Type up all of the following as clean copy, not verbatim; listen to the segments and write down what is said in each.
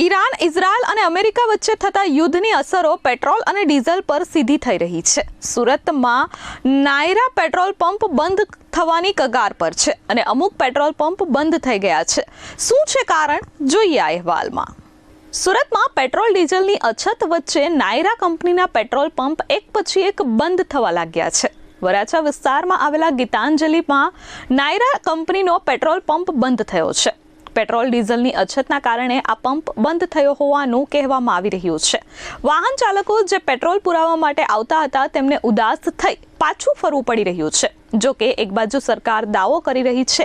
Iran, Israel અને America વચ્ચે થતા યુદ્ધની અસરો પેટ્રોલ અને ડીઝલ પર સીધી થઈ રહી છે. સુરતમાં નાયરા પેટ્રોલ પંપ બંધ થવાની કગાર પર છે અને અમુક પેટ્રોલ પંપ બંધ થઈ ગયા છે. શું છે કારણ? જોઈએ આ અહેવાલમાં. સુરતમાં પેટ્રોલ ડીઝલની અછત વચ્ચે નાયરા કંપનીના પેટ્રોલ પંપ એક પછી એક બંધ થવા લાગ્યા છે. વરાછા વિસ્તારમાં આવેલા ગીતાંજલિમાં નાયરા કંપનીનો પેટ્રોલ પંપ બંધ થયો છે. પેટ્રોલ ડીઝલની અછતના કારણે આ પંપ બંધ થયો હોવાનું કહેવામાં આવી રહ્યું છે. વાહન ચાલકો જે પેટ્રોલ પુરાવવા માટે આવતા હતા તેમને ઉદાસ થઈ પાછું ફરવું પડી રહ્યું છે. જો કે એક બાજુ સરકાર દાવો કરી રહી છે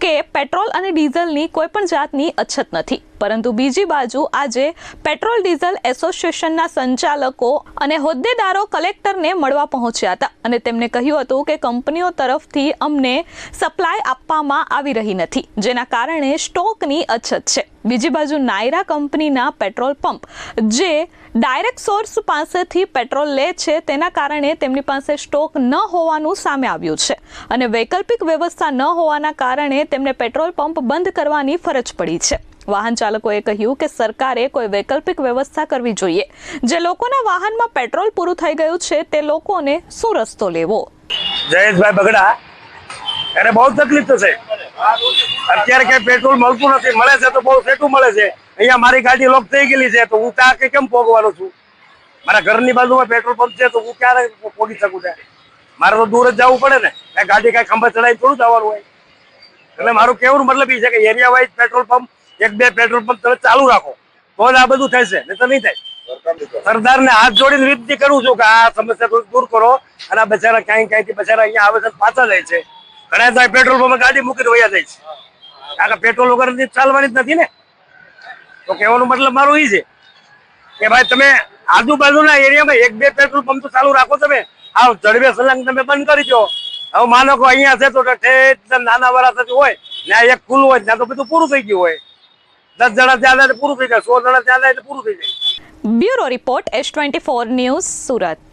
કે પેટ્રોલ અને ડીઝલની કોઈ પણ જાતની અછત નથી, પરંતુ બીજી બાજુ આજે પેટ્રોલ ડીઝલ એસોસિએશનના સંચાલકો અને હોદ્દેદારો કલેક્ટરને મળવા પહોંચ્યા હતા અને તેમને કહ્યું હતું કે કંપનીઓ તરફથી અમને સપ્લાય આપવામાં આવી રહી નથી, જેના કારણે સ્ટોકની અછત છે. બીજી બાજુ નાયરા કંપનીના પેટ્રોલ પંપ જે ડાયરેક્ટ સોર્સ પાસેથી પેટ્રોલ લે છે તેના કારણે તેમની પાસે સ્ટોક ન હોવાનું સામે આવ્યું છે અને વૈકલ્પિક વ્યવસ્થા ન હોવાના કારણે તેમને પેટ્રોલ પંપ બંધ કરવાની ફરજ પડી છે. વાહન ચાલકોએ કહ્યું કે સરકારે કોઈ વૈકલ્પિક વ્યવસ્થા કરવી જોઈએ. જે લોકોના વાહનમાં પેટ્રોલ પૂરું થઈ ગયું છે તે લોકોને શું રસ્તો લેવો? જયેશભાઈ બગડા, એને બહુ તકલીફ થશે. અત્યારે કઈ પેટ્રોલ મળતું નથી, મળે છે તો બહુ સેટું મળે છે. અહીંયા મારી ગાડી લોક થઈ ગયેલી છે તો હું ત્યાં કેમ પોગવાનો છું? મારા ઘરની બાજુમાં પેટ્રોલ પંપ છે તો હું ક્યારે પોગી શકું? મારે તો દૂર જ જવું પડે ને, એ ગાડી કઈ ખંભા ચડાવી થોડું જવાનું હોય. એટલે મારું કેવું મતલબ એ છે કે એરિયા વાઇઝ પેટ્રોલ પંપ, એક બે પેટ્રોલ પંપ તમે ચાલુ રાખો તો જ આ બધું થશે, નહીં તો નહીં થાય. સરદારને હાથ જોડીને વિનંતી કરું છું કે આ સમસ્યા દૂર કરો અને આ બચારા ક્યાંયથી બચારા અહીંયા આવે છે પાછા જાય છે. ઘણા તો પેટ્રોલ પંપ ગાડી મૂકીને વયા જાય છે. કારણ કે પેટ્રોલ વગર ચાલવાની જ નથી ને. તો કહેવાનો મતલબ મારું એ છે કે ભાઈ તમે આજુબાજુના એરિયામાં એક બે પેટ્રોલ પંપ તો ચાલુ રાખો. તમે આ જડબે સલંગ તમે બંધ કરી દો. હવે માનો કે અહીંયા છે તો નાના વરા હોય ને એક ખુલ્લું હોય ત્યાં તો બધું પૂરું થઈ ગયું હોય. 10 જણા ત્યાં જાય પૂરું થઈ જાય, 100 જણા ત્યાં જાય પૂરું થઈ જાય. Bureau report S24 news, Surat.